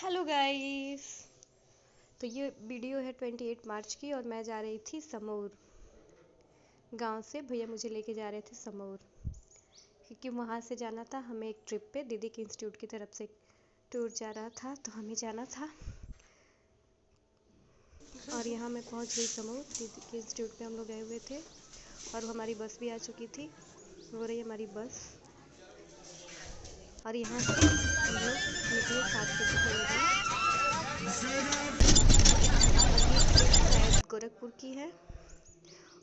Hello guys. तो ये video है 28 मार्च की और मैं जा रही थी समौर गांव से। भैया मुझे लेके जा रहे थे समौर क्योंकि वहाँ से जाना था हमें एक ट्रिप पे। दीदी के इंस्टीट्यूट की तरफ से टूर जा रहा था तो हमें जाना था। और यहाँ मैं पहुँच गई समौर। दीदी के इंस्टीट्यूट पे हम लोग गए हुए थे और हमारी बस भी आ चुकी थी। हो रही हमारी बस और यहाँ से हम लोग निकले 7 बजे करीब में। और ये क्लिप शायद गोरखपुर की है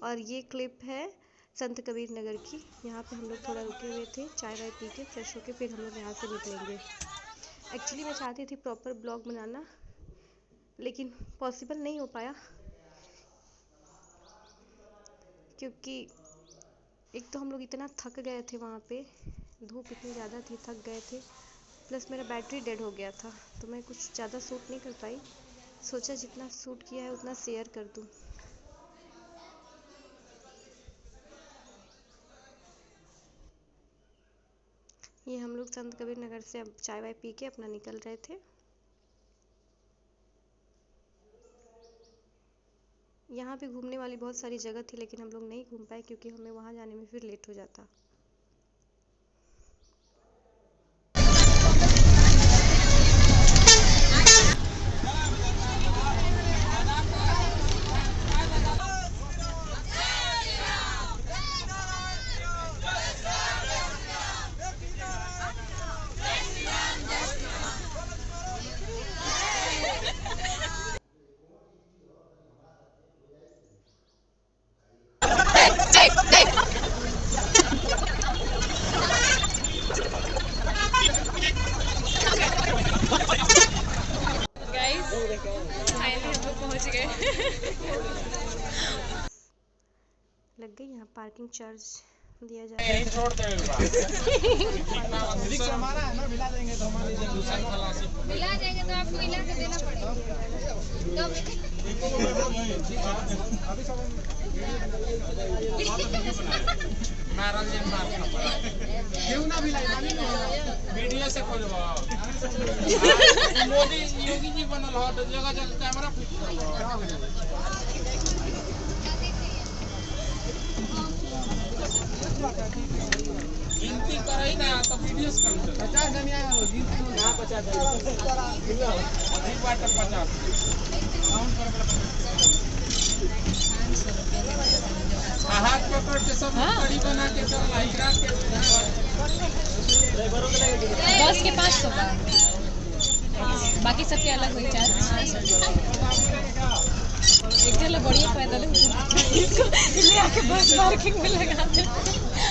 और ये क्लिप है संत कबीर नगर की। यहाँ पे हम लोग थोड़ा रुके हुए थे, चाय वाय पी के फ्रेश होके फिर हम लोग यहाँ से निकलेंगे। एक्चुअली मैं चाहती थी प्रॉपर ब्लॉग बनाना लेकिन पॉसिबल नहीं हो पाया क्योंकि एक तो हम लोग इतना थक गए थे, वहाँ पे धूप इतनी ज़्यादा थी, थक गए थे, प्लस मेरा बैटरी डेड हो गया था तो मैं कुछ ज़्यादा शूट नहीं कर पाई। सोचा जितना शूट किया है उतना शेयर कर दूँ। ये हम लोग संत कबीर नगर से अब चाय वाय पी के अपना निकल रहे थे। यहाँ पे घूमने वाली बहुत सारी जगह थी लेकिन हम लोग नहीं घूम पाए क्योंकि हमें वहाँ जाने में फिर लेट हो जाता। लग गई। यहाँ पार्किंग चार्ज दिया जाता है। हमारा है ना, मिला देंगे तो आपको मिला के देना पड़ेगा। क्यों ना वीडियो से मोदी योगी जी बनल हो तो जगह जगह कैमरा फिट गिनती करे ना तो वीडियो से 50 जन आया हो गिनती ना 50 अधिक बात 50 काउंट कर हाथ पकड़ के सब कड़ी बना के चल लाइरा के बस के 500 का, बाकी सबके अलग हुई चार्ज। एक चलो बढ़िया पैदल ले आके बस पार्किंग में लगा दे।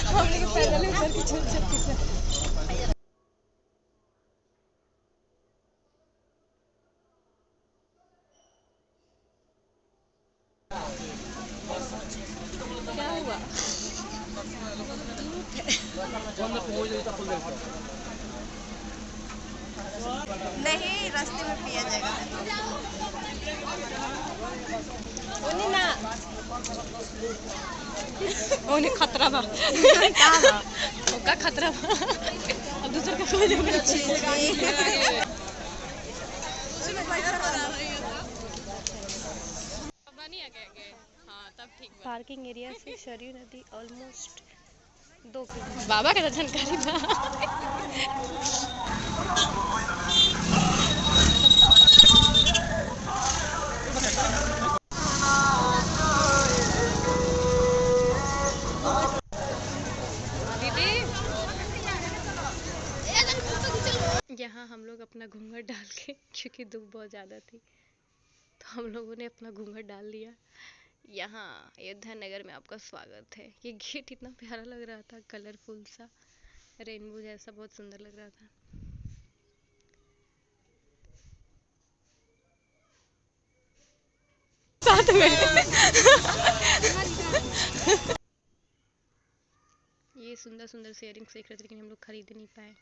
हम लोग पैदल उतर के चल सकते हैं। क्या हुआ? नहीं, रास्ते में पिया जाएगा। ओने ना ओने खतरा बा का खतरा बा। अब दूसरा का कोई पार्किंग एरिया से सरयू नदी ऑलमोस्ट 2 किलोमीटर। बाबा के दर्शन करी बा। यहाँ हम लोग अपना घूंघट डाल के, क्योंकि धूप बहुत ज़्यादा थी तो हम लोगों ने अपना घूंघट डाल लिया। यहाँ अयोध्या नगर में आपका स्वागत है। ये गेट इतना प्यारा लग रहा था, कलरफुल सा, रेनबो जैसा, बहुत सुंदर लग रहा था। साथ में ये सुंदर सुंदर से इयरिंग्स देख रहे थे लेकिन हम लोग खरीद नहीं पाए।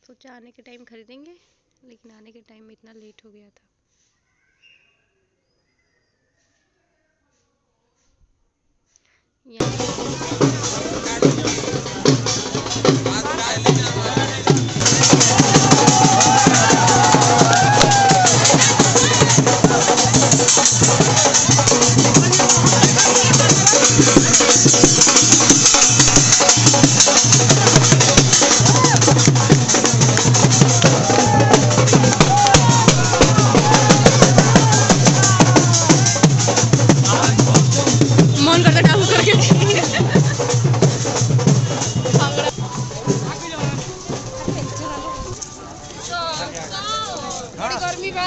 सोचा आने के टाइम खरीदेंगे लेकिन आने के टाइम में इतना लेट हो गया था। यहाँ गर्मी बा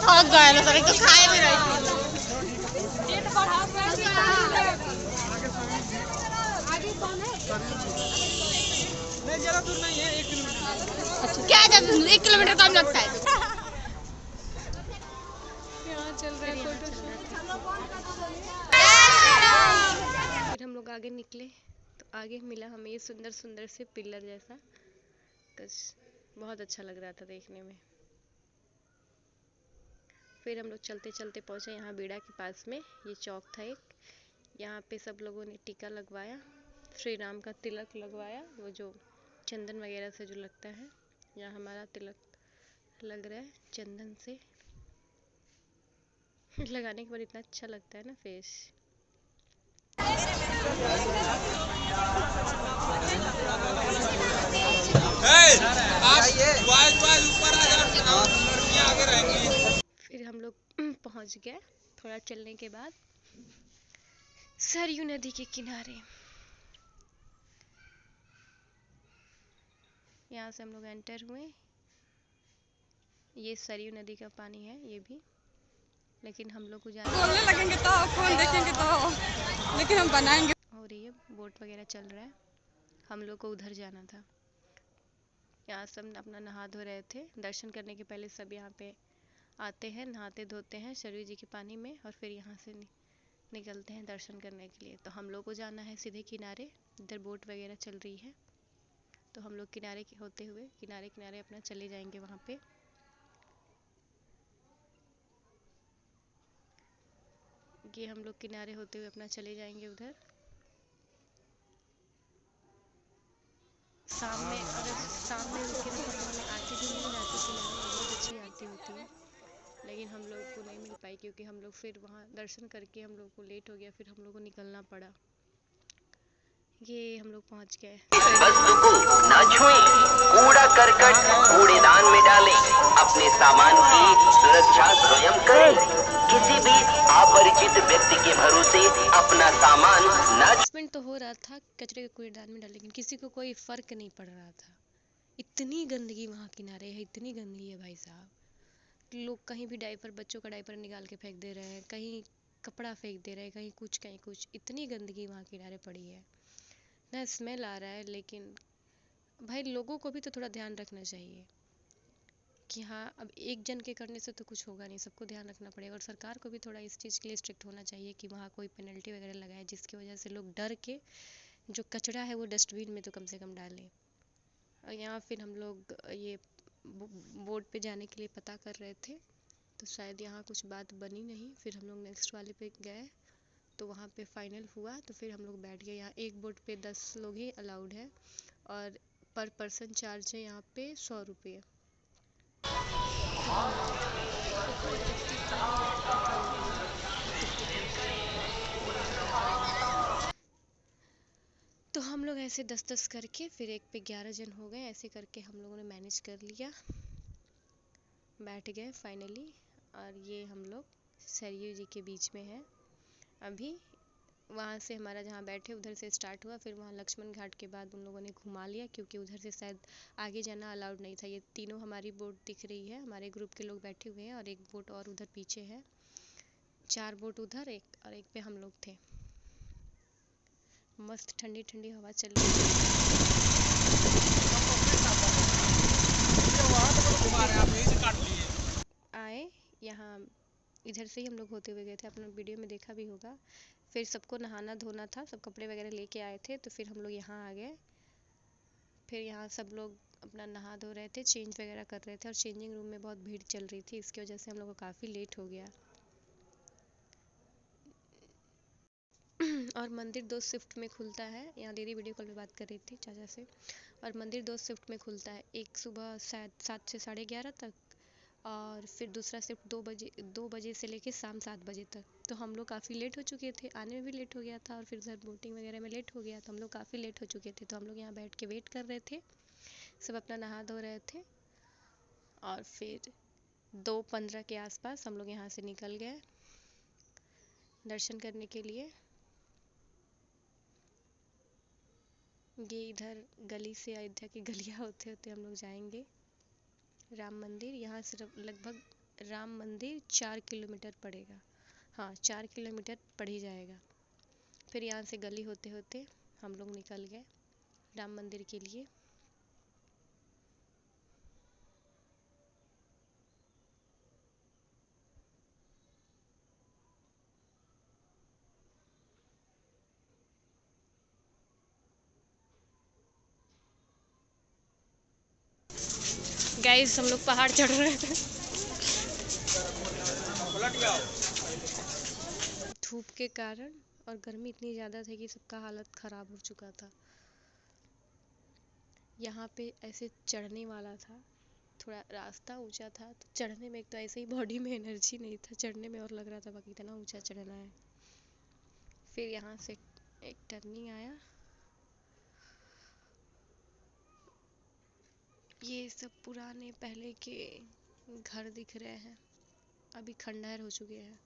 थक गए ना सर तो खाए भी रही ज्यादा दूर नहीं है, 1 किलोमीटर। क्या जब 1 किलोमीटर कम लगता है। यहाँ चल रहा है फोटो फिर हम लोग आगे निकले तो आगे मिला हमें ये सुंदर सुंदर से पिलर जैसा कुछ, बहुत अच्छा लग रहा था देखने में। फिर हम लोग चलते चलते पहुंचे यहाँ बीड़ा के पास में, ये चौक था एक, यहाँ पे सब लोगों ने टीका लगवाया, श्री राम का तिलक लगवाया, वो जो चंदन वगैरह से जो लगता है, यहाँ हमारा तिलक लग रहा है चंदन से। लगाने के बाद इतना अच्छा लगता है ना फेस। फिर हम लोग पहुंच गए थोड़ा चलने के बाद सरयू नदी के किनारे। यहाँ से हम लोग एंटर हुए, ये सरयू नदी का पानी है ये भी, लेकिन हम लोग को जाना बोलने लगेंगे तो फोन देखेंगे तो, लेकिन हम बनाएंगे। हो रही है, बोट वगैरह चल रहा है, हम लोग को उधर जाना था। यहाँ सब अपना नहा धो रहे थे, दर्शन करने के पहले सब यहाँ पे आते हैं, नहाते धोते हैं सरयू जी के पानी में, और फिर यहाँ से निकलते हैं दर्शन करने के लिए। तो हम लोग को जाना है सीधे किनारे, इधर बोट वगैरह चल रही है, तो हम लोग किनारे के होते हुए किनारे किनारे अपना चले जाएंगे वहाँ पे। ये हम लोग किनारे होते हुए अपना चले जाएंगे उधर। सामने अगर सामने रुके ना तो हमें आरती भी मिल जाती किनारे, बहुत अच्छी आरती होती है, लेकिन हम लोग को नहीं मिल पाई क्योंकि हम लोग फिर वहाँ दर्शन करके हम लोग को लेट हो गया, फिर हम लोग को निकलना पड़ा। ये हम लोग पहुँच गए। वस्तु को न छुएं, कूड़ा करकट कूड़ेदान में डालें, अपने सामान की सुरक्षा स्वयं करें, किसी भी अपरिचित व्यक्ति के भरोसे अपना सामान न। तो हो रहा था कचरे के कूड़ेदान में डाल, लेकिन किसी को कोई फर्क नहीं पड़ रहा था। इतनी गंदगी वहाँ किनारे है, इतनी गंदगी है भाई साहब। लोग कहीं भी डायपर, बच्चों का डायपर निकाल के फेंक दे रहे हैं, कहीं कपड़ा फेंक दे रहे हैं, कहीं कुछ, इतनी गंदगी वहाँ किनारे पड़ी है ना। स्मेल आ रहा है, लेकिन भाई लोगों को भी तो थोड़ा ध्यान रखना चाहिए कि हाँ अब एक जन के करने से तो कुछ होगा नहीं, सबको ध्यान रखना पड़ेगा। और सरकार को भी थोड़ा इस चीज़ के लिए स्ट्रिक्ट होना चाहिए कि वहाँ कोई पेनल्टी वगैरह लगाए, जिसकी वजह से लोग डर के जो कचरा है वो डस्टबिन में तो कम से कम डालें। और यहाँ फिर हम लोग ये बोट पे जाने के लिए पता कर रहे थे, तो शायद यहाँ कुछ बात बनी नहीं, फिर हम लोग नेक्स्ट वाले पे गए तो वहाँ पे फाइनल हुआ, तो फिर हम लोग बैठ गए। यहाँ एक बोट पे 10 लोग ही अलाउड है, और पर पर्सन चार्ज है यहाँ पे 100 रुपये। तो हम लोग ऐसे 10-10 करके फिर एक पे 11 जन हो गए, ऐसे करके हम लोगों ने मैनेज कर लिया, बैठ गए फाइनली। और ये हम लोग सरयू जी के बीच में है अभी। वहाँ से हमारा जहाँ बैठे उधर से स्टार्ट हुआ, फिर वहाँ लक्ष्मण घाट के बाद उन लोगों ने घुमा लिया, क्योंकि उधर से शायद आगे जाना अलाउड नहीं था। ये तीनों हमारी बोट दिख रही है, हमारे ग्रुप के लोग बैठे हुए हैं, और एक बोट और उधर पीछे है, 4 बोट उधर, एक और एक पे हम लोग थे। मस्त ठंडी ठंडी हवा चल रही है। आए यहाँ इधर से ही हम लोग होते हुए गए थे, आपने वीडियो में देखा भी होगा। फिर सबको नहाना धोना था, सब कपड़े वगैरह लेके आए थे, तो फिर हम लोग यहाँ आ गए। फिर यहाँ सब लोग अपना नहा धो रहे थे, चेंज वगैरह कर रहे थे, और चेंजिंग रूम में बहुत भीड़ चल रही थी, इसकी वजह से हम लोग को काफ़ी लेट हो गया। और मंदिर 2 शिफ्ट में खुलता है, यहाँ दीदी वीडियो कॉल पे बात कर रही थी चाचा से। और मंदिर 2 शिफ्ट में खुलता है, एक सुबह शायद 7 से 11:30 तक, और फिर दूसरा शिफ्ट 2 बजे से लेके शाम 7 बजे तक। तो हम लोग काफ़ी लेट हो चुके थे, आने में भी लेट हो गया था, और फिर उधर बोटिंग वगैरह में लेट हो गया, तो हम लोग काफ़ी लेट हो चुके थे। तो हम लोग यहाँ बैठ के वेट कर रहे थे, सब अपना नहा धो रहे थे, और फिर 2:15 के आसपास हम लोग यहाँ से निकल गए दर्शन करने के लिए। ये इधर गली से अयोध्या की गलियाँ होते होते हम लोग जाएंगे राम मंदिर। यहाँ से लगभग राम मंदिर 4 किलोमीटर पड़ेगा। हाँ, 4 किलोमीटर पड़ ही जाएगा। फिर यहाँ से गली होते होते हम लोग निकल गए राम मंदिर के लिए। गाइस हम लोग पहाड़ चढ़ रहे थे। धूप के कारण और गर्मी इतनी ज़्यादा थी कि सबका हालत ख़राब हो चुका था। यहाँ पे ऐसे चढ़ने वाला था, थोड़ा रास्ता ऊंचा था, तो चढ़ने में एक तो ऐसे ही बॉडी में एनर्जी नहीं था, चढ़ने में और लग रहा था बाकी इतना ऊंचा चढ़ना है। फिर यहाँ से एक टर्निंग आया, ये सब पुराने पहले के घर दिख रहे हैं, अभी खंडहर हो चुके हैं।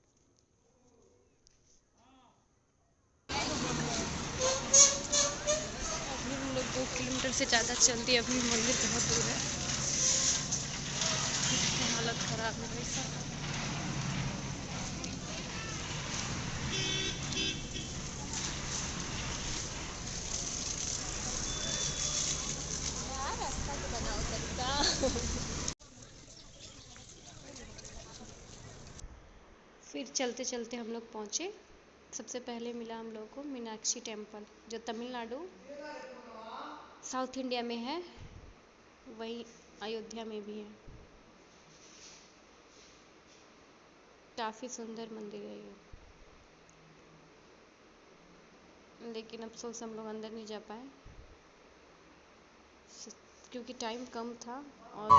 अभी हम लोग 2 किलोमीटर से ज़्यादा चल दिए, अभी मंदिर बहुत दूर है। हालत ख़राब है भाई साहब। फिर चलते चलते हम लोग पहुँचे। सबसे पहले मिला हम लोगों को मीनाक्षी टेम्पल, जो तमिलनाडु साउथ इंडिया में है, वहीं अयोध्या में भी है। काफ़ी सुंदर मंदिर है ये, लेकिन अफसोस हम लोग अंदर नहीं जा पाए क्योंकि टाइम कम था और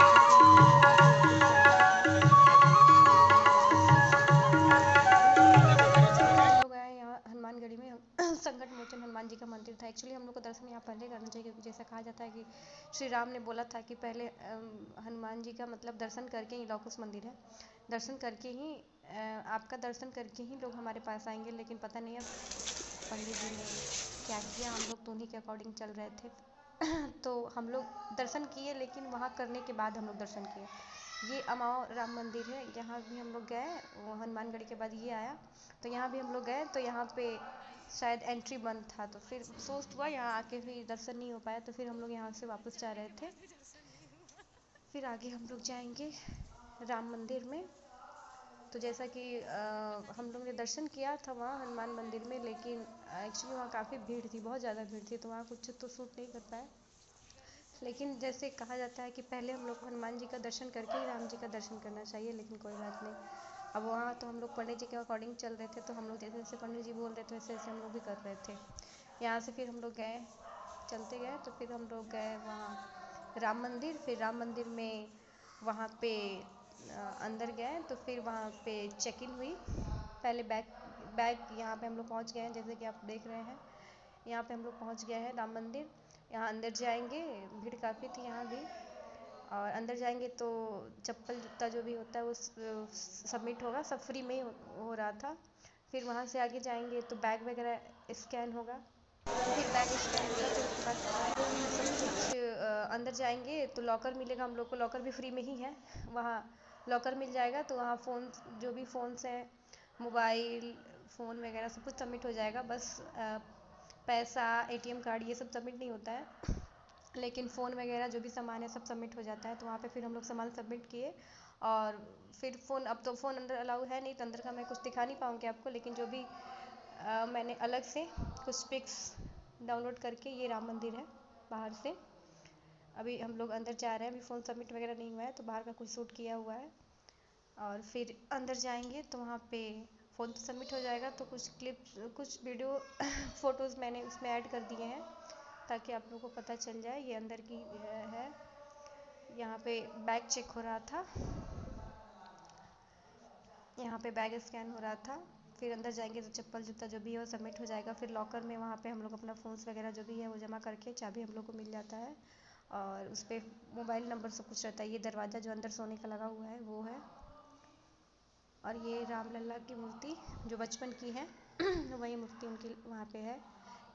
लोग आए यहाँ हनुमानगढ़ी में। संकट मोचन हनुमान जी का मंदिर था। एक्चुअली हम लोग को दर्शन यहाँ पहले करना चाहिए, क्योंकि जैसा कहा जाता है कि श्री राम ने बोला था कि पहले हनुमान जी का मतलब दर्शन करके ही, लौकुश मंदिर है, दर्शन करके ही आपका दर्शन करके ही लोग हमारे पास आएंगे। लेकिन पता नहीं अब पंडित जी ने क्या किया, हम लोग तो उन्हीं के अकॉर्डिंग चल रहे थे। तो हम लोग दर्शन किए, लेकिन वहाँ करने के बाद हम लोग दर्शन किए। ये अमाओ राम मंदिर है, यहाँ भी हम लोग गए। वो हनुमानगढ़ी के बाद ये आया, तो यहाँ भी हम लोग गए, तो यहाँ पे शायद एंट्री बंद था, तो फिर अफसोस हुआ, यहाँ आके भी दर्शन नहीं हो पाया, तो फिर हम लोग यहाँ से वापस जा रहे थे। फिर आगे हम लोग जाएंगे राम मंदिर में। तो जैसा कि हम लोग ने दर्शन किया था वहाँ हनुमान मंदिर में, लेकिन एक्चुअली वहाँ काफ़ी भीड़ थी, बहुत ज़्यादा भीड़ थी, तो वहाँ कुछ तो शूट नहीं कर पाए। लेकिन जैसे कहा जाता है कि पहले हम लोग को हनुमान जी का दर्शन करके ही राम जी का दर्शन करना चाहिए, लेकिन कोई बात नहीं। अब वहाँ तो हम लोग पंडित जी के अकॉर्डिंग चल रहे थे, तो हम लोग जैसे जैसे पंडित जी बोल रहे थे वैसे वैसे हम लोग भी कर रहे थे। यहाँ से फिर हम लोग गए, चलते गए, तो फिर हम लोग गए वहाँ राम मंदिर। फिर राम मंदिर में वहाँ पे अंदर गए, तो फिर वहाँ पे चेक इन हुई। पहले बैग यहाँ पे हम लोग पहुँच गए हैं, जैसे कि आप देख रहे हैं, यहाँ पे हम लोग पहुँच गए हैं राम मंदिर। यहाँ अंदर जाएंगे, भीड़ काफ़ी थी यहाँ भी, और अंदर जाएंगे तो चप्पल जूता जो भी होता है वो सबमिट होगा, सब फ्री में ही हो रहा था। फिर वहाँ से आगे जाएंगे तो बैग वगैरह स्कैन होगा, फिर बैग स्कैन होगा, फिर उसके बाद सब कुछ अंदर जाएंगे तो लॉकर मिलेगा हम लोग को, लॉकर भी फ्री में ही है। वहाँ लॉकर मिल जाएगा, तो वहाँ फ़ोन, जो भी फ़ोन्स हैं, मोबाइल फ़ोन वगैरह सब कुछ सबमिट हो जाएगा। बस पैसा, ATM कार्ड ये सब सबमिट नहीं होता है, लेकिन फ़ोन वगैरह जो भी सामान है सब सबमिट हो जाता है। तो वहाँ पे फिर हम लोग सामान सबमिट किए, और फिर फ़ोन, अब तो फ़ोन अंदर अलाउ है नहीं, तो अंदर का मैं कुछ दिखा नहीं पाऊँगी आपको, लेकिन जो भी मैंने अलग से कुछ पिक्स डाउनलोड करके, ये राम मंदिर है बाहर से। अभी हम लोग अंदर जा रहे हैं, अभी फ़ोन सबमिट वगैरह नहीं हुआ है, तो बाहर का कुछ शूट किया हुआ है। और फिर अंदर जाएंगे तो वहाँ पे फ़ोन तो सबमिट हो जाएगा, तो कुछ क्लिप्स, कुछ वीडियो फ़ोटोज़ मैंने उसमें ऐड कर दिए हैं, ताकि आप लोगों को पता चल जाए ये अंदर की है। यहाँ पे बैग चेक हो रहा था, यहाँ पे बैग स्कैन हो रहा था। फिर अंदर जाएंगे तो चप्पल जूता जो भी है वो सबमिट हो जाएगा। फिर लॉकर में वहाँ पे हम लोग अपना फ़ोन्स वगैरह जो भी है वो जमा करके चाबी हम लोग को मिल जाता है, और उस पर मोबाइल नंबर सब कुछ रहता है। ये दरवाज़ा जो अंदर सोने का लगा हुआ है वो है, और ये रामलला की मूर्ति जो बचपन की है वही मूर्ति उनकी वहाँ पे है।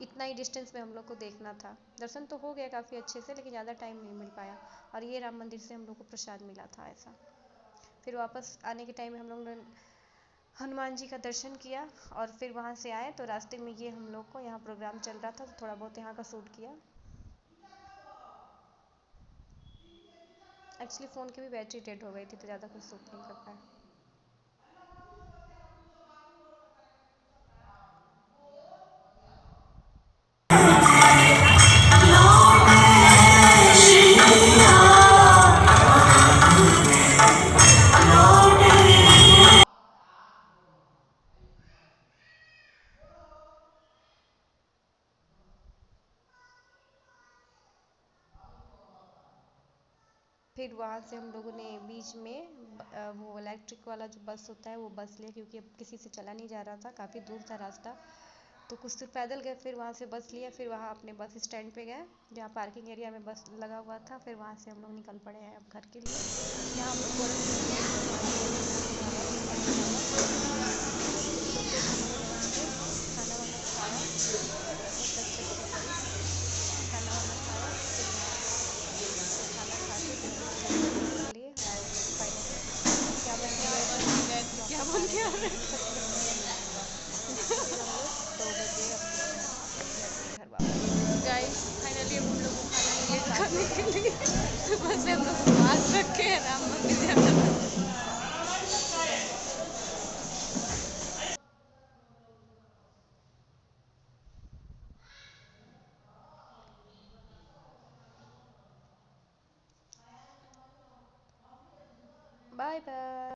इतना ही डिस्टेंस में हम लोग को देखना था। दर्शन तो हो गया काफ़ी अच्छे से, लेकिन ज़्यादा टाइम नहीं मिल पाया। और ये राम मंदिर से हम लोग को प्रसाद मिला था ऐसा। फिर वापस आने के टाइम में हम लोग ने हनुमान जी का दर्शन किया और फिर वहाँ से आए तो रास्ते में ये हम लोग को यहाँ प्रोग्राम चल रहा था, तो थोड़ा बहुत यहाँ का शूट किया। एक्चुअली फ़ोन की भी बैटरी डेड हो गई थी, तो ज़्यादा कुछ शूट नहीं कर पाया। फिर वहाँ से हम लोगों ने बीच में वो इलेक्ट्रिक वाला जो बस होता है वो बस लिया, क्योंकि अब किसी से चला नहीं जा रहा था, काफ़ी दूर था रास्ता, तो कुछ दूर पैदल गए। फिर वहाँ से बस लिया, फिर वहाँ अपने बस स्टैंड पे गए जहाँ पार्किंग एरिया में बस लगा हुआ था। फिर वहाँ से हम लोग निकल पड़े हैं अब घर के लिए। यहाँ हम लोग खाना वाना खाया, 10 बजे के करीब खाना वाना खाया। फिर खाना खा के फिर हम लोग लिए और फाइनली क्या बन गया, क्या बन गया फिर हम लोग 2 बजे अपने घर वापस। गाइस फाइनली अब हम लोग को खाना मिलेगा खाने के लिए। सुबह से हम लोग उपवास रखे हैं राम मंदिर जाना था। Bye bye.